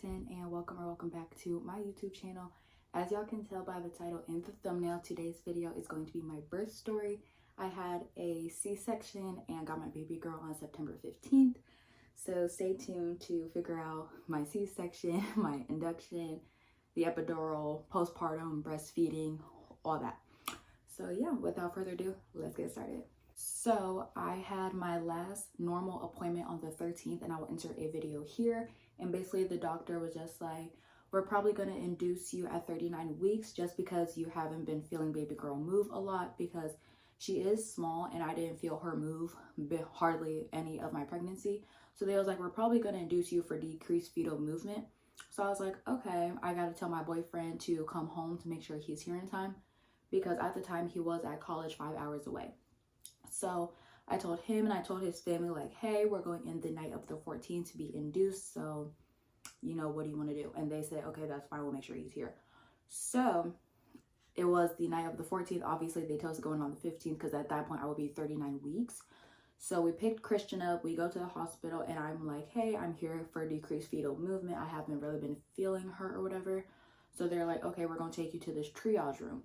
Peytannwhyte and welcome back to my YouTube channel. As y'all can tell by the title and the thumbnail, today's video is going to be my birth story. I had a C-section and got my baby girl on September 15th. So stay tuned to figure out my C-section, my induction, the epidural, postpartum, breastfeeding, all that. So yeah, without further ado, let's get started. So I had my last normal appointment on the 13th, and I will insert a video here. And basically the doctor was just like, we're probably going to induce you at 39 weeks just because you haven't been feeling baby girl move a lot, because she is small and I didn't feel her move hardly any of my pregnancy. So they was like, we're probably going to induce you for decreased fetal movement. So I was like, okay, I got to tell my boyfriend to come home to make sure he's here in time, because at the time he was at college 5 hours away. So I told him and I told his family, like, hey, we're going in the night of the 14th to be induced. So, you know, what do you want to do? And they said, okay, that's fine. We'll make sure he's here. So it was the night of the 14th. Obviously, they told us going on the 15th because at that point I would be 39 weeks. So we picked Christian up. We go to the hospital and I'm like, hey, I'm here for decreased fetal movement. I haven't really been feeling her or whatever. So they're like, okay, we're going to take you to this triage room.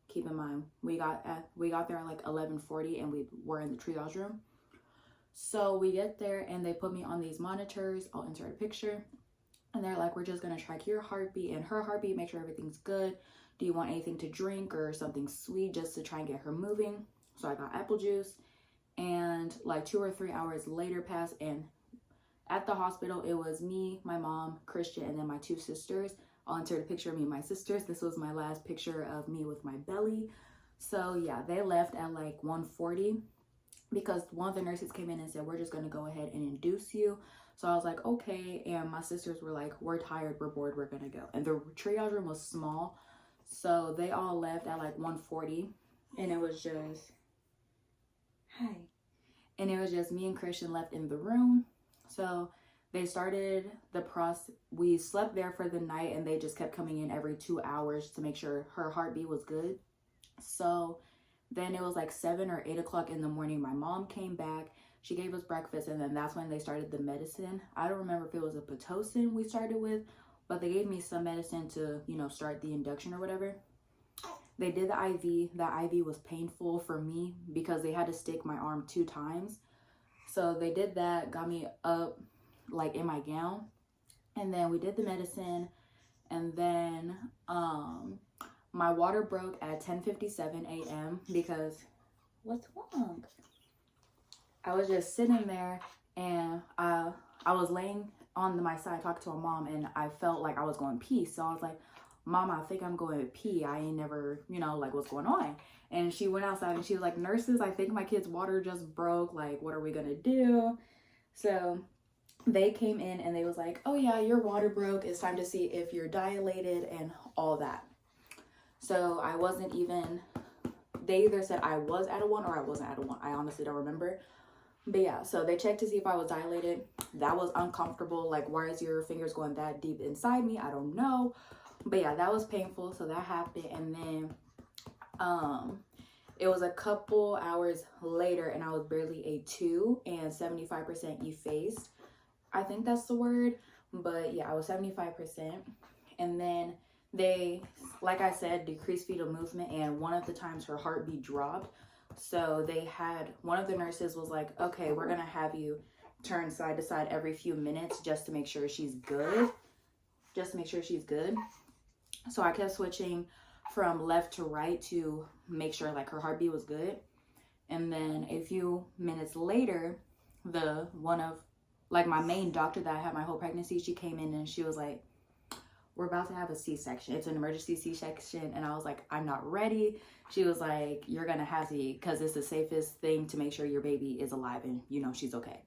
Keep in mind, we got there at like 11:40 and we were in the triage room. So we get there and they put me on these monitors. I'll insert a picture. And they're like, we're just going to track your heartbeat and her heartbeat, make sure everything's good. Do you want anything to drink or something sweet just to try and get her moving? So I got apple juice. And like 2 or 3 hours later passed, and at the hospital, it was me, my mom, Christian, and then my 2 sisters. I'll insert a picture of me and my sisters. This was my last picture of me with my belly. So yeah, they left at like 1:40 because one of the nurses came in and said, we're just going to go ahead and induce you. So I was like, okay. And my sisters were like, we're tired, we're bored, we're going to go. And the triage room was small. So they all left at like 1:40. And it was just, hi. And it was just me and Christian left in the room. So they started the process. We slept there for the night and they just kept coming in every 2 hours to make sure her heartbeat was good. So then it was like 7 or 8 o'clock in the morning. My mom came back. She gave us breakfast, and then that's when they started the medicine. I don't remember if it was a Pitocin we started with, but they gave me some medicine to, you know, start the induction or whatever. They did the IV. That IV was painful for me because they had to stick my arm 2 times. So they did that, got me up like in my gown, and then we did the medicine, and then my water broke at 10:57 a.m. because what's wrong? I was just sitting there and I was laying on my side talking to my mom, and I felt like I was going pee. So I was like, Mom, I think I'm going to pee. I ain't never, you know, like, what's going on? And she went outside and she was like, nurses, I think my kid's water just broke. Like, what are we going to do? So they came in and they was like, oh yeah, your water broke. It's time to see if you're dilated and all that. So I wasn't even, they either said I was at a 1 or I wasn't at a 1. I honestly don't remember. But yeah, so they checked to see if I was dilated. That was uncomfortable. Like, why is your fingers going that deep inside me? I don't know. But yeah, that was painful. So that happened. And then it was a couple hours later and I was barely a 2 and 75% effaced. I think that's the word. But yeah, I was 75%. And then they, like I said, decreased fetal movement, and one of the times her heartbeat dropped. So they had, one of the nurses was like, okay, we're going to have you turn side to side every few minutes just to make sure she's good. Just to make sure she's good. So I kept switching from left to right to make sure like her heartbeat was good. And then a few minutes later, the one of like my main doctor that I had my whole pregnancy, she came in and she was like, we're about to have a C-section. It's an emergency C-section. And I was like, I'm not ready. She was like, you're going to have to, because it's the safest thing to make sure your baby is alive and, you know, she's okay.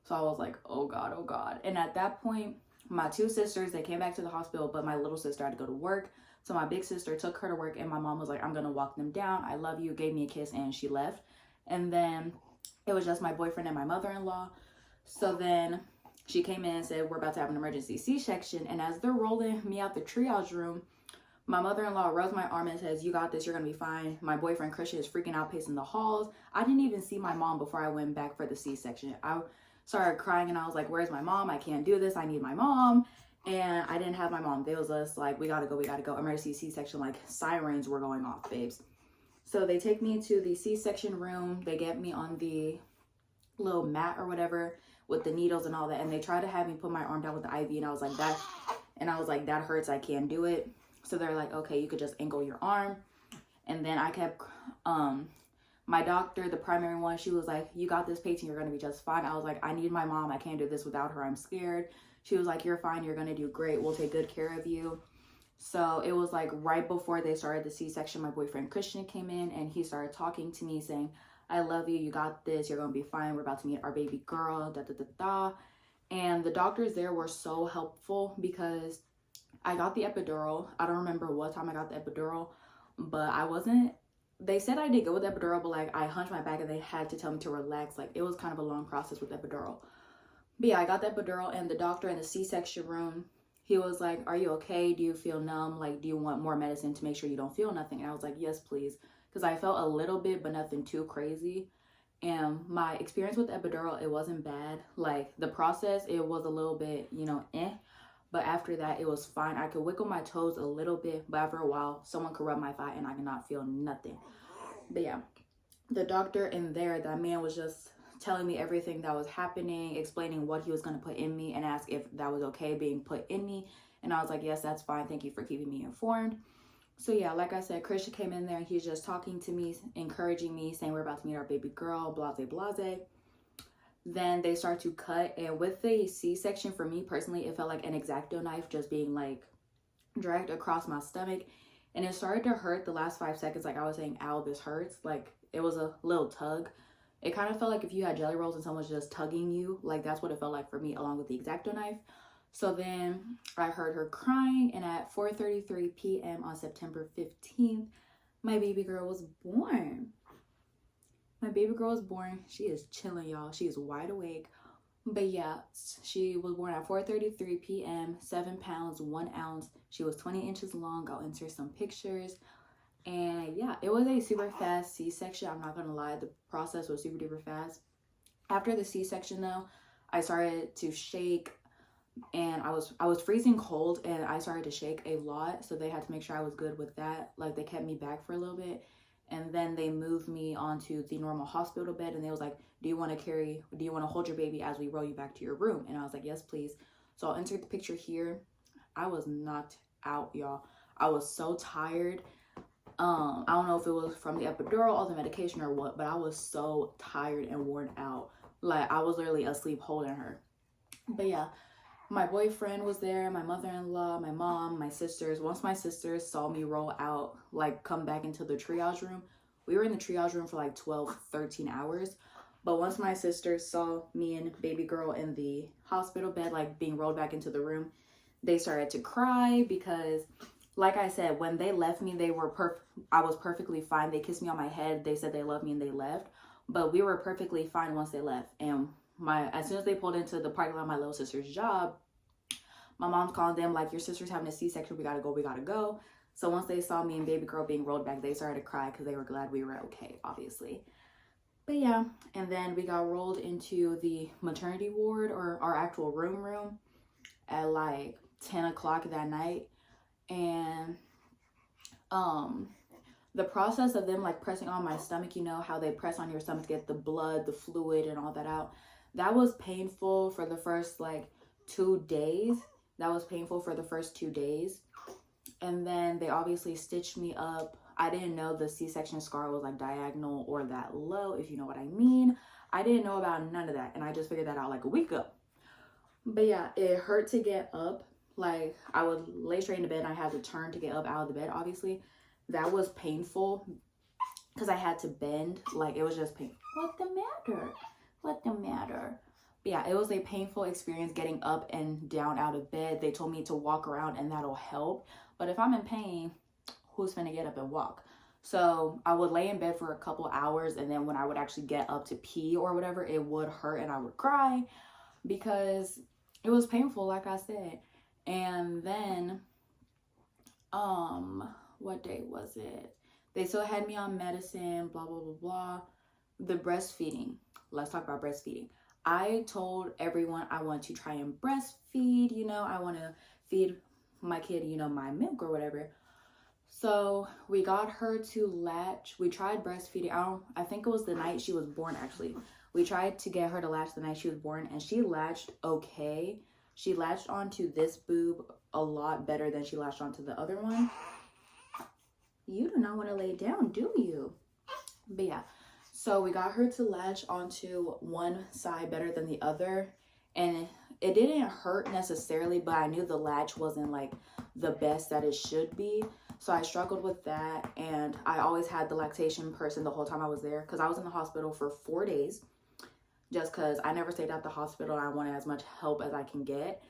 So I was like, oh God, oh God. And at that point, my 2 sisters, they came back to the hospital, but my little sister had to go to work. So my big sister took her to work, and my mom was like, I'm going to walk them down. I love you. Gave me a kiss, and she left. And then it was just my boyfriend and my mother-in-law. So then she came in and said, we're about to have an emergency C-section. And as they're rolling me out the triage room, my mother-in-law rubs my arm and says, you got this, you're going to be fine. My boyfriend, Christian, is freaking out, pacing the halls. I didn't even see my mom before I went back for the C-section. I started crying and I was like, where's my mom? I can't do this. I need my mom. And I didn't have my mom. They was just like, we gotta go, emergency C-section, like sirens were going off, babes. So they take me to the C-section room. They get me on the little mat or whatever with the needles and all that, and they try to have me put my arm down with the IV, and I was like, that hurts, I can't do it. So they're like, okay, you could just angle your arm. And then I kept my doctor, the primary one, she was like, you got this, Peytann, you're gonna be just fine. I was like, I need my mom, I can't do this without her, I'm scared. She was like, you're fine, you're gonna do great, we'll take good care of you. So it was like right before they started the C-section, my boyfriend Christian came in and he started talking to me saying, I love you, you got this, you're gonna be fine, we're about to meet our baby girl, da da da da. And the doctors there were so helpful because I got the epidural. I don't remember what time I got the epidural, but they said I did good with the epidural, but like I hunched my back and they had to tell me to relax. Like it was kind of a long process with the epidural. But yeah, I got the epidural, and the doctor in the C-section room, he was like, are you okay? Do you feel numb? Like, do you want more medicine to make sure you don't feel nothing? And I was like, yes, please. Because I felt a little bit, but nothing too crazy. And my experience with the epidural, it wasn't bad. Like the process, it was a little bit, but after that, it was fine. I could wiggle my toes a little bit, but after a while, someone could rub my thigh and I could not feel nothing. But yeah, the doctor in there, that man was just telling me everything that was happening, explaining what he was going to put in me, and asked if that was okay being put in me. And I was like, yes, that's fine. Thank you for keeping me informed. So yeah, like I said, Christian came in there and he's just talking to me, encouraging me, saying we're about to meet our baby girl, blase, blase. Then they start to cut, and with the C-section, for me personally, it felt like an X-Acto knife just being like dragged across my stomach, and it started to hurt the last 5 seconds. Like I was saying, ow, this hurts. Like it was a little tug. It kind of felt like if you had jelly rolls and someone's just tugging you, like that's what it felt like for me, along with the X-Acto knife. So then I heard her crying, and at 4:33 p.m. on September 15th, my baby girl was born. My baby girl is born. She is chilling, y'all. She is wide awake. But yeah, she was born at 4:33 p.m., 7 pounds, 1 ounce. She was 20 inches long. I'll insert some pictures. And yeah, it was a super fast C-section. I'm not going to lie. The process was super duper fast. After the C-section though, I started to shake, and I was freezing cold, and I started to shake a lot. So they had to make sure I was good with that. Like they kept me back for a little bit. And then they moved me onto the normal hospital bed, and they was like, do you want to hold your baby as we roll you back to your room? And I was like, yes, please. So I'll insert the picture here. I was knocked out, y'all. I was so tired. I don't know if it was from the epidural or the medication or what, but I was so tired and worn out. Like I was literally asleep holding her. But yeah, my boyfriend was there, my mother-in-law, my mom, my sisters. Once my sisters saw me roll out, like come back into the triage room, we were in the triage room for like 12-13 hours. But once my sisters saw me and baby girl in the hospital bed, like being rolled back into the room, they started to cry because, like I said, when they left me, I was perfectly fine. They kissed me on my head. They said they loved me and they left. But we were perfectly fine once they left. And as soon as they pulled into the parking lot of my little sister's job, my mom's calling them like, your sister's having a C-section, we gotta go. So once they saw me and baby girl being rolled back, they started to cry because they were glad we were okay, obviously. But yeah, and then we got rolled into the maternity ward, or our actual room at like 10 o'clock that night. And the process of them like pressing on my stomach, you know how they press on your stomach to get the blood, the fluid and all that out, that was painful for the first like 2 days. That was painful for the first 2 days. And then they obviously stitched me up. I didn't know the C-section scar was like diagonal or that low, if you know what I mean. I didn't know about none of that, and I just figured that out like a week ago. But yeah, it hurt to get up. Like I would lay straight into bed and I had to turn to get up out of the bed, obviously. That was painful because I had to bend. Like it was just painful. What the matter? But yeah, it was a painful experience getting up and down out of bed. They told me to walk around and that'll help. But if I'm in pain, who's gonna get up and walk? So I would lay in bed for a couple hours, and then when I would actually get up to pee or whatever, it would hurt and I would cry because it was painful, like I said. And then what day was it? They still had me on medicine, blah blah blah blah. The breastfeeding, let's talk about breastfeeding. I told everyone I want to try and breastfeed, you know, I want to feed my kid, you know, my milk or whatever. So we got her to latch. We tried breastfeeding. I think it was the night she was born, actually. We tried to get her to latch the night she was born, and she latched okay. She latched onto this boob a lot better than she latched onto the other one. You do not want to lay down, do you? But yeah, so we got her to latch onto one side better than the other, and it didn't hurt necessarily, but I knew the latch wasn't like the best that it should be. So I struggled with that, and I always had the lactation person the whole time I was there, because I was in the hospital for 4 days, just because I never stayed at the hospital. I wanted as much help as I can get.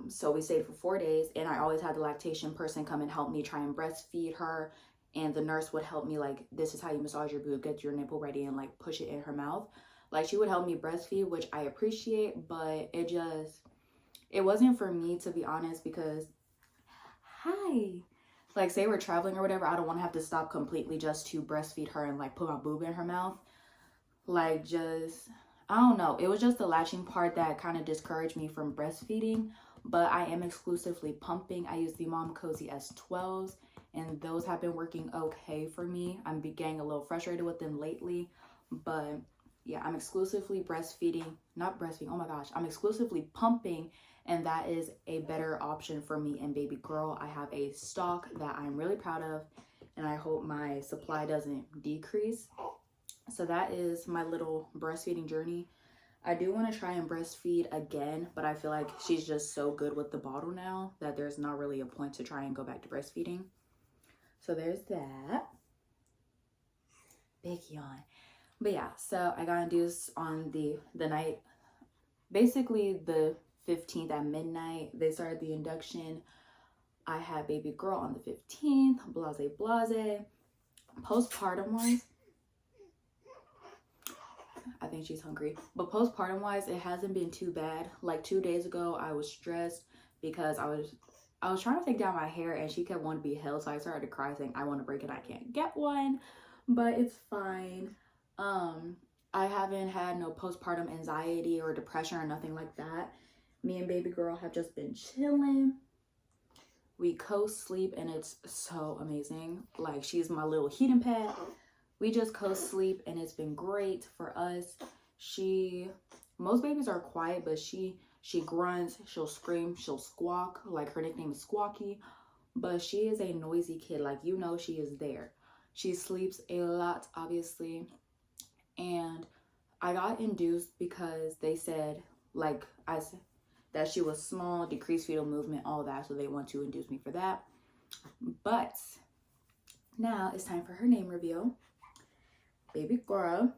So we stayed for 4 days, and I always had the lactation person come and help me try and breastfeed her, and the nurse would help me, like, this is how you massage your boob, get your nipple ready, and like push it in her mouth. Like, she would help me breastfeed, which I appreciate, but it wasn't for me, to be honest, because like, say we're traveling or whatever, I don't want to have to stop completely just to breastfeed her and like put my boob in her mouth. Like, just, I don't know, it was just the latching part that kind of discouraged me from breastfeeding. But I am exclusively pumping. I use the Mom Cozy S12s, and those have been working okay for me. I'm getting a little frustrated with them lately, but yeah, I'm exclusively oh my gosh, I'm exclusively pumping, and that is a better option for me and baby girl. I have a stock that I'm really proud of, and I hope my supply doesn't decrease. So that is my little breastfeeding journey. I do want to try and breastfeed again, but I feel like she's just so good with the bottle now that there's not really a point to try and go back to breastfeeding. So there's that. Big yawn. But yeah, so I got induced on the night, basically the 15th at midnight. They started the induction. I had baby girl on the 15th, blase. Postpartum wise, I think she's hungry. But postpartum wise, it hasn't been too bad. Like 2 days ago, I was stressed because I was trying to take down my hair, and she kept wanting to be held, so I started to cry saying I want to break it, I can't get one. But it's fine. I haven't had no postpartum anxiety or depression or nothing like that. Me and baby girl have just been chilling. We co-sleep, and it's so amazing. Like, she's my little heating pad. We just co-sleep, and it's been great for us. Most babies are quiet, but she grunts, she'll scream, she'll squawk. Like, her nickname is Squawky, but she is a noisy kid. Like, you know, she is there. She sleeps a lot, obviously. And I got induced because they said, like I said, that she was small, decreased fetal movement, all that. So they want to induce me for that. But now it's time for her name reveal. Baby girl,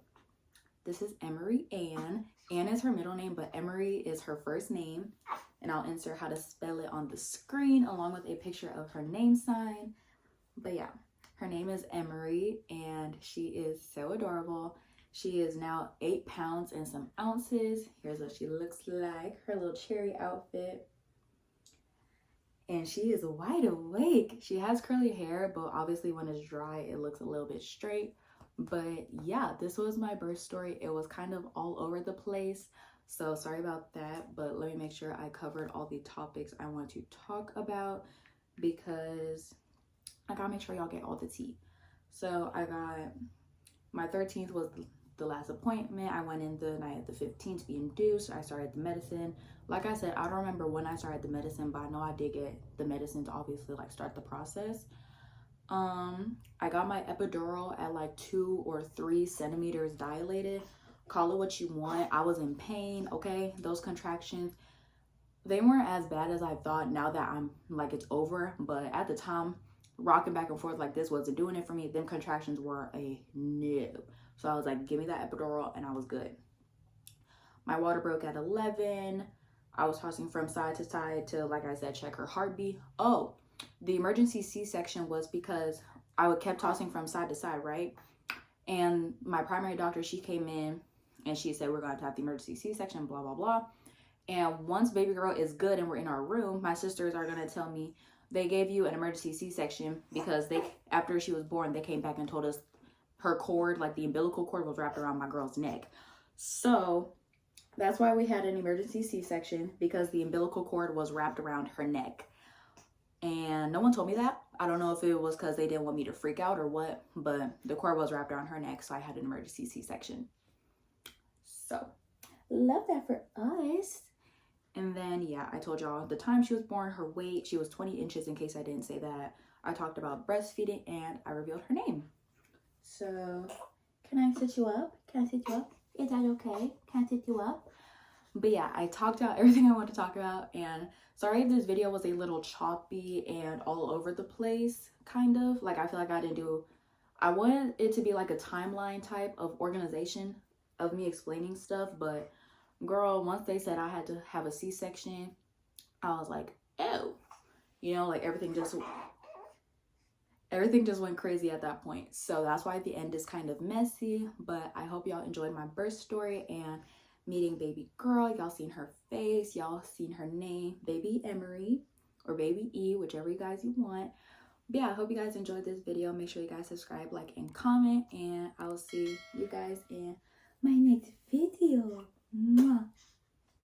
this is Emery Ann. Ann is her middle name, but Emery is her first name. And I'll insert how to spell it on the screen along with a picture of her name sign. But yeah, her name is Emery, and she is so adorable. She is now 8 pounds and some ounces. Here's what she looks like, her little cherry outfit. And she is wide awake. She has curly hair, but obviously when it's dry, it looks a little bit straight. But yeah, this was my birth story. It was kind of all over the place, so sorry about that. But let me make sure I covered all the topics I want to talk about, because I gotta make sure y'all get all the tea. So I got my 13th was the last appointment. I went in the night of the 15th to be induced. I started the medicine. Like I said, I don't remember when I started the medicine, but I know I did get the medicine to obviously like start the process. I got my epidural at like 2 or 3 centimeters dilated. Call it what you want. I was in pain, okay? Those contractions, they weren't as bad as I thought now that I'm like it's over. But at the time, rocking back and forth like this wasn't doing it for me. Them contractions were a no. So I was like, give me that epidural, and I was good. My water broke at 11. I was tossing from side to side to, like I said, check her heartbeat. Oh, the emergency C-section was because I kept tossing from side to side, right? And my primary doctor, she came in and she said, we're going to have the emergency C-section, blah, blah, blah. And once baby girl is good and we're in our room, my sisters are going to tell me they gave you an emergency C-section because after she was born, they came back and told us her cord, like the umbilical cord, was wrapped around my girl's neck. So That's why we had an emergency C-section, because the umbilical cord was wrapped around her neck. And no one told me that. I don't know if it was because they didn't want me to freak out or what, but the cord was wrapped around her neck, so I had an emergency C-section. So, love that for us. And then, yeah, I told y'all the time she was born, her weight, she was 20 inches in case I didn't say that. I talked about breastfeeding and I revealed her name. So, can I sit you up? Can I sit you up? Is that okay? Can I sit you up? But yeah, I talked about everything I wanted to talk about, and sorry if this video was a little choppy and all over the place, kind of. Like, I feel like I wanted it to be like a timeline type of organization of me explaining stuff, but girl, once they said I had to have a C-section, I was like, oh, you know, like everything just went crazy at that point. So that's why the end is kind of messy, but I hope y'all enjoyed my birth story and meeting baby girl. Y'all seen her face, y'all seen her name, baby Emery or baby E, whichever you guys you want. But yeah, I hope you guys enjoyed this video. Make sure you guys subscribe, like, and comment, and I will see you guys in my next video. Mwah.